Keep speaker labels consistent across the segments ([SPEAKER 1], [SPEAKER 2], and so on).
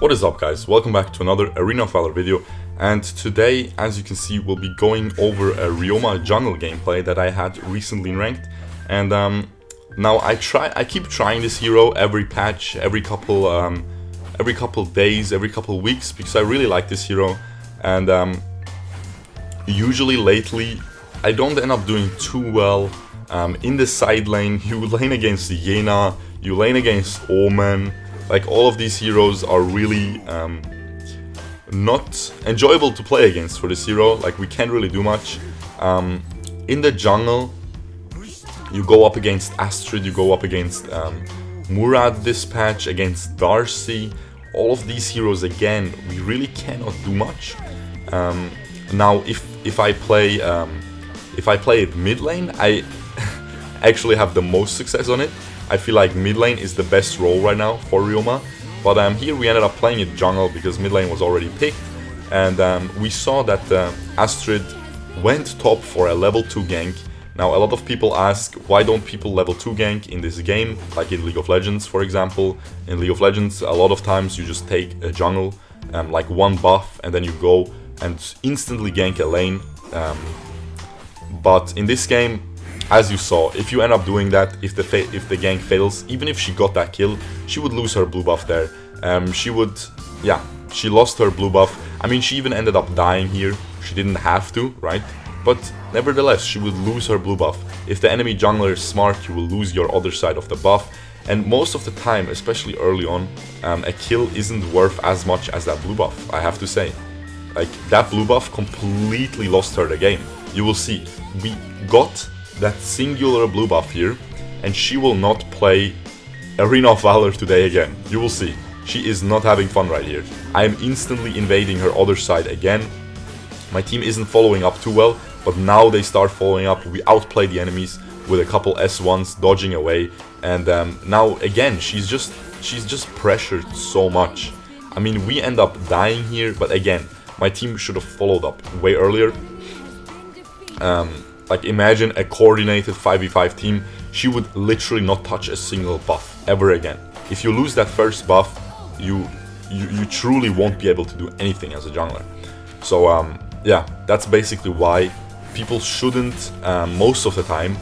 [SPEAKER 1] What is up, guys? Welcome back to another Arena of Valor video, and today, as you can see, we'll be going over a Ryoma jungle gameplay that I had recently in ranked. And now I keep trying this hero every patch, every couple days, every couple weeks, because I really like this hero. And usually lately I don't end up doing too well in the side lane. You lane against Yena, you lane against Omen. Like, all of these heroes are really not enjoyable to play against for this hero. Like, we can't really do much. In the jungle, you go up against Astrid, you go up against Murad this patch, against Darcy. All of these heroes, again, we really cannot do much. Now, if I play it mid lane, I actually have the most success on it. I feel like mid lane is the best role right now for Ryoma, but here we ended up playing it jungle because mid lane was already picked, and we saw that Astrid went top for a level 2 gank. Now, a lot of people ask, why don't people level 2 gank in this game, like in League of Legends, for example. In League of Legends, a lot of times you just take a jungle, like one buff, and then you go and instantly gank a lane. But in this game, as you saw, if you end up doing that, if the gank fails, even if she got that kill, she would lose her blue buff there. She lost her blue buff. I mean, she even ended up dying here. She didn't have to, right? But nevertheless, she would lose her blue buff. If the enemy jungler is smart, you will lose your other side of the buff. And most of the time, especially early on, a kill isn't worth as much as that blue buff, I have to say. Like, that blue buff completely lost her the game. You will see, we got that singular blue buff here, and she will not play Arena of Valor today again. You will see, she is not having fun right here. I am instantly invading her other side again. My team isn't following up too well, but now they start following up. We outplay the enemies with a couple S1s dodging away, and now again she's just pressured so much. I mean, we end up dying here, but again, my team should have followed up way earlier. Like, imagine a coordinated 5v5 team. She would literally not touch a single buff ever again. If you lose that first buff, you truly won't be able to do anything as a jungler. So yeah, that's basically why people shouldn't, most of the time,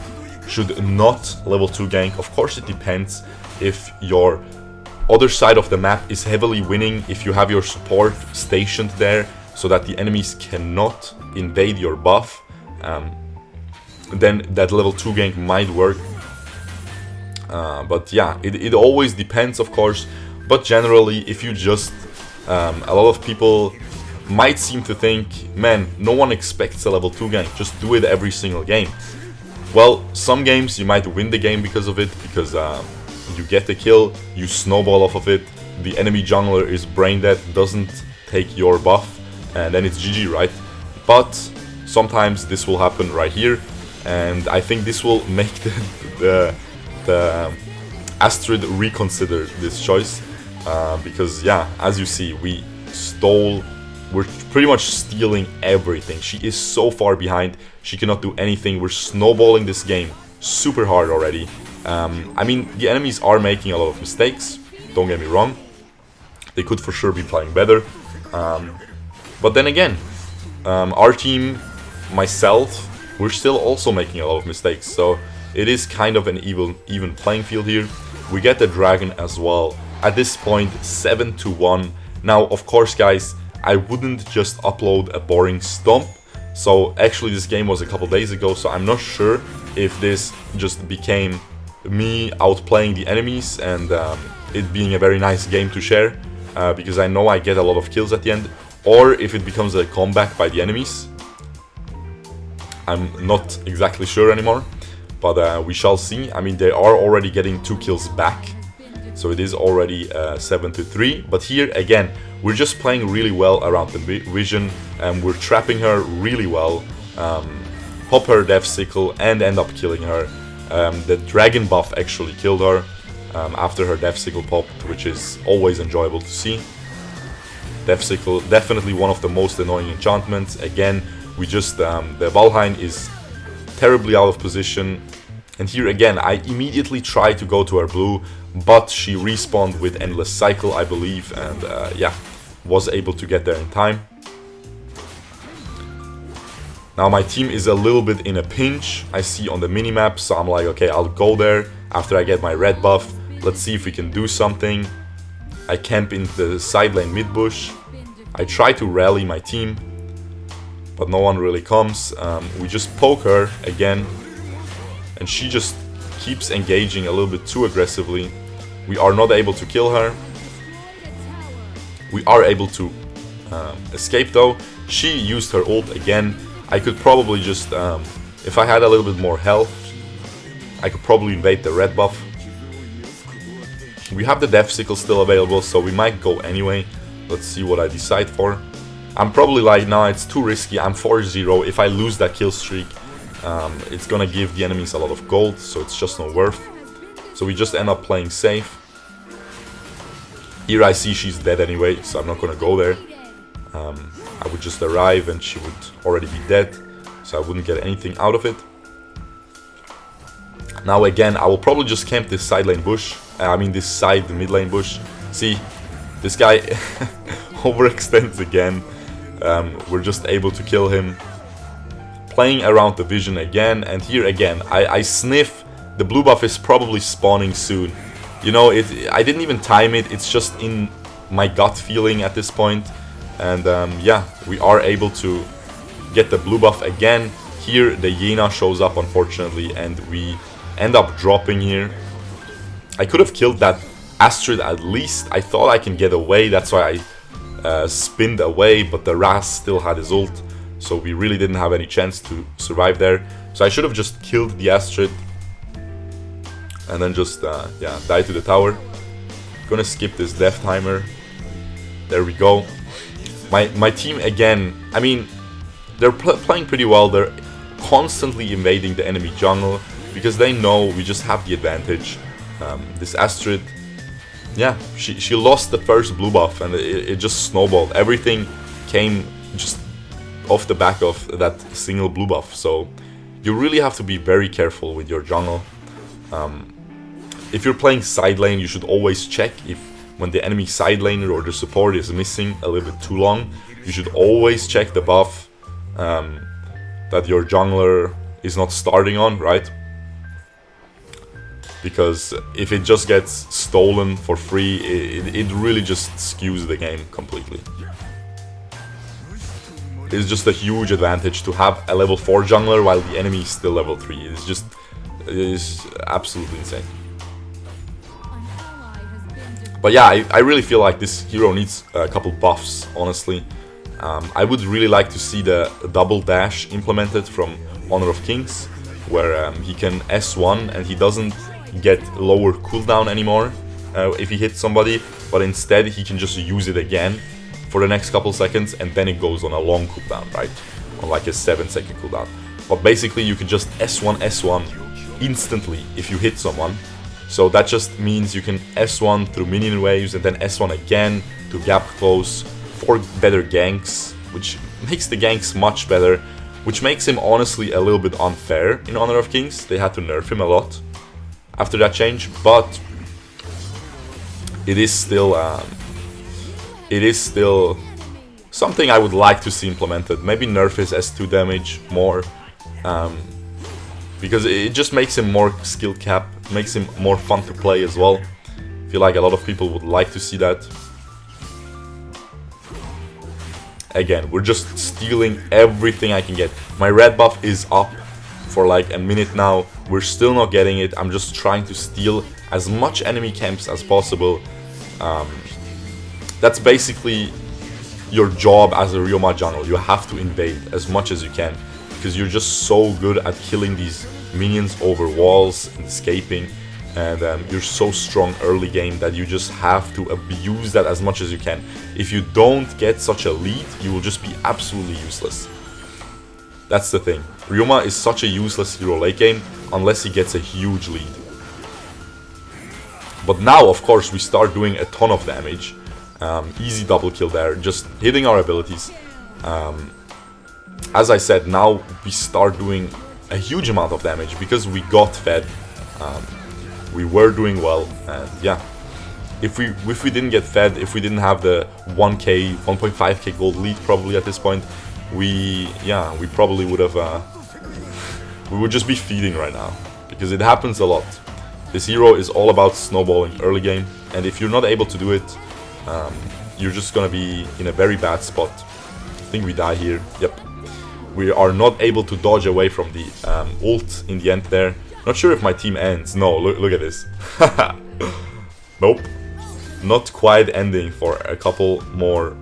[SPEAKER 1] should not level 2 gank. Of course, it depends if your other side of the map is heavily winning, if you have your support stationed there so that the enemies cannot invade your buff. Then that level 2 gank might work. But yeah, it always depends, of course. But generally, if you just... a lot of people might seem to think, man, no one expects a level 2 gank, just do it every single game. Well, some games you might win the game because of it, because you get the kill, you snowball off of it, the enemy jungler is brain dead, doesn't take your buff, and then it's GG, right? But sometimes this will happen right here, and I think this will make the Astrid reconsider this choice, because yeah, as you see, we're pretty much stealing everything. She is so far behind, she cannot do anything. We're snowballing this game super hard already. I mean, the enemies are making a lot of mistakes, don't get me wrong. They could for sure be playing better. But then again, our team, myself, we're still also making a lot of mistakes, so it is kind of an even playing field here. We get the dragon as well. At this point, 7-1. Now, of course, guys, I wouldn't just upload a boring stomp. So actually, this game was a couple days ago, so I'm not sure if this just became me outplaying the enemies and it being a very nice game to share, because I know I get a lot of kills at the end, or if it becomes a comeback by the enemies. I'm not exactly sure anymore, but we shall see. I mean, they are already getting 2 kills back, so it is already 7-3. But here, again, we're just playing really well around the vision, and we're trapping her really well, pop her Death Sickle and end up killing her. The dragon buff actually killed her after her Death Sickle popped, which is always enjoyable to see. Death Sickle, definitely one of the most annoying enchantments. Again, we just, the Valheim is terribly out of position. And here again, I immediately tried to go to her blue, but she respawned with Endless Cycle, I believe, and yeah, was able to get there in time. Now my team is a little bit in a pinch, I see on the minimap, so I'm like, okay, I'll go there after I get my red buff. Let's see if we can do something. I camp in the side lane mid bush. I try to rally my team, but no one really comes. We just poke her again, and she just keeps engaging a little bit too aggressively. We are not able to kill her. We are able to escape though. She used her ult again. I could probably just, if I had a little bit more health, I could probably invade the red buff. We have the Death Sickle still available, so we might go anyway. Let's see what I decide for. I'm probably like, nah, it's too risky. I'm 4-0. If I lose that kill streak, it's gonna give the enemies a lot of gold, so it's just not worth. So we just end up playing safe. Here I see she's dead anyway, so I'm not gonna go there. I would just arrive and she would already be dead, so I wouldn't get anything out of it. Now again, I will probably just camp this side lane bush. I mean this side mid lane bush. See, this guy overextends again. We're just able to kill him. Playing around the vision again, and here again, I sniff the blue buff is probably spawning soon. You know, I didn't even time it, it's just in my gut feeling at this point. And yeah, we are able to get the blue buff again. Here the Yena shows up unfortunately, and we end up dropping here. I could have killed that Astrid at least. I thought I can get away, that's why I spinned away, but the Ras still had his ult, so we really didn't have any chance to survive there. So I should have just killed the Astrid and then just yeah, die to the tower. Gonna skip this death timer. There we go. My team again, I mean, they're playing pretty well. They're constantly invading the enemy jungle because they know we just have the advantage. This Astrid, yeah, she lost the first blue buff and it just snowballed. Everything came just off the back of that single blue buff. So you really have to be very careful with your jungle. If you're playing side lane, you should always check if when the enemy side laner or the support is missing a little bit too long, you should always check the buff that your jungler is not starting on, right? Because if it just gets stolen for free, it really just skews the game completely. It's just a huge advantage to have a level 4 jungler while the enemy is still level 3. It is absolutely insane. But yeah, I really feel like this hero needs a couple buffs, honestly. I would really like to see the double dash implemented from Honor of Kings, where he can S1 and he doesn't get lower cooldown anymore if he hits somebody, but instead he can just use it again for the next couple seconds, and then it goes on a long cooldown, right? On like a 7-second cooldown. But basically you can just S1 instantly if you hit someone. So that just means you can S1 through minion waves and then S1 again to gap close for better ganks, which makes the ganks much better, which makes him honestly a little bit unfair in Honor of Kings. They had to nerf him a lot after that change, but it is still something I would like to see implemented. Maybe nerf his S2 damage more, because it just makes him more skill cap, makes him more fun to play as well. I feel like a lot of people would like to see that. Again, we're just stealing everything I can get. My red buff is up for like a minute now. We're still not getting it. I'm just trying to steal as much enemy camps as possible. That's basically your job as a Ryoma jungle. You have to invade as much as you can, because you're just so good at killing these minions over walls and escaping, and you're so strong early game that you just have to abuse that as much as you can. If you don't get such a lead, you will just be absolutely useless. That's the thing. Ryoma is such a useless hero late game unless he gets a huge lead. But now, of course, we start doing a ton of damage. Easy double kill there, just hitting our abilities. As I said, now we start doing a huge amount of damage because we got fed. We were doing well, and yeah, if we didn't get fed, if we didn't have the 1k, 1.5k gold lead probably at this point, we probably would have we would just be feeding right now, because it happens a lot. This hero is all about snowballing early game, and if you're not able to do it, you're just gonna be in a very bad spot. I think we die here. Yep, we are not able to dodge away from the ult in the end there. Not sure if my team ends. No, look at this. Nope, not quite ending for a couple more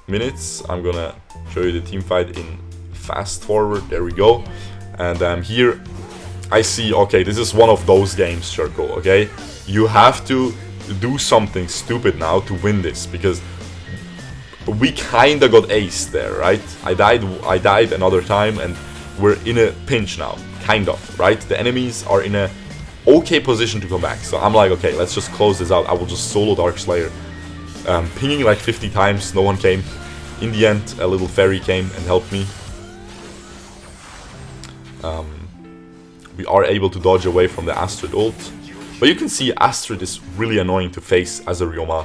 [SPEAKER 1] minutes. I'm gonna show you the team fight in fast forward. There we go. And here I see, okay, this is one of those games, Circle, okay? You have to do something stupid now to win this, because we kinda got aced there, right? I died another time, and we're in a pinch now, kind of, right? The enemies are in a okay position to come back, so I'm like, okay, let's just close this out. I will just solo Darkslayer. Pinging like 50 times, no one came. In the end, a little fairy came and helped me. We are able to dodge away from the Astrid ult, but you can see Astrid is really annoying to face as a Ryoma,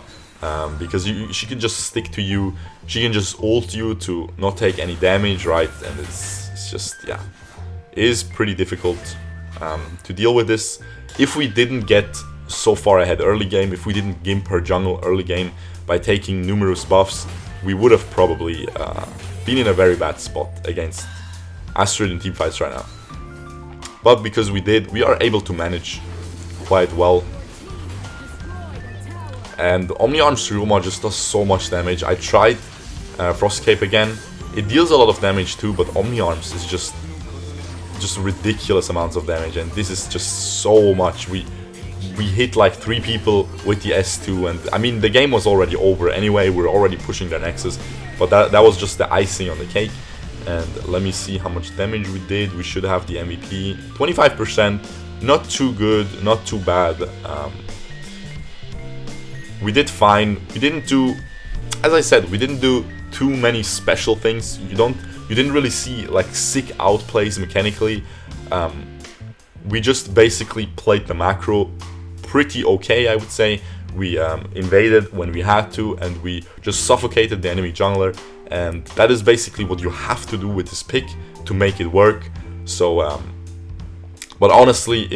[SPEAKER 1] because she can just stick to you, she can just ult you to not take any damage, right? And it's just, yeah, it is pretty difficult to deal with this. If we didn't get so far ahead early game, if we didn't gimp her jungle early game by taking numerous buffs, we would have probably been in a very bad spot against Astrid in teamfights right now. But because we did, we are able to manage quite well. And Omni-Arms Ryoma just does so much damage. I tried Frost Cape again. It deals a lot of damage too, but Omni-Arms is just ridiculous amounts of damage, and this is just so much. We hit like 3 people with the S2, and I mean the game was already over anyway. We're already pushing their nexus, but that was just the icing on the cake. And let me see how much damage we did. We should have the MVP. 25%, not too good, not too bad. We did fine. We didn't do, as I said, we didn't do too many special things. You didn't really see like sick outplays mechanically. We just basically played the macro pretty okay, I would say. We invaded when we had to, and we just suffocated the enemy jungler. And that is basically what you have to do with this pick to make it work. So, but honestly,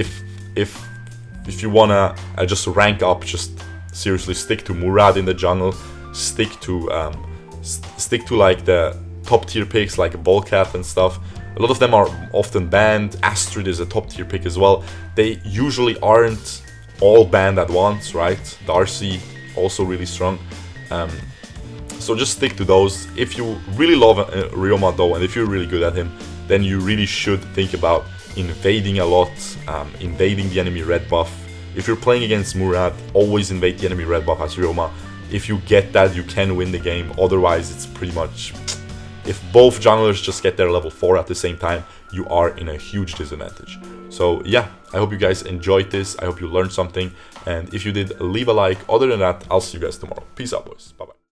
[SPEAKER 1] if you wanna just rank up, just seriously stick to Murad in the jungle, stick to like the top tier picks like Volcat and stuff. A lot of them are often banned. Astrid is a top tier pick as well. They usually aren't all banned at once, right? Darcy also really strong. So just stick to those. If you really love Ryoma though, and if you're really good at him, then you really should think about invading a lot, invading the enemy red buff. If you're playing against Murad, always invade the enemy red buff as Ryoma. If you get that, you can win the game. Otherwise, it's pretty much, if both junglers just get their level 4 at the same time, you are in a huge disadvantage. So yeah, I hope you guys enjoyed this. I hope you learned something. And if you did, leave a like. Other than that, I'll see you guys tomorrow. Peace out, boys. Bye-bye.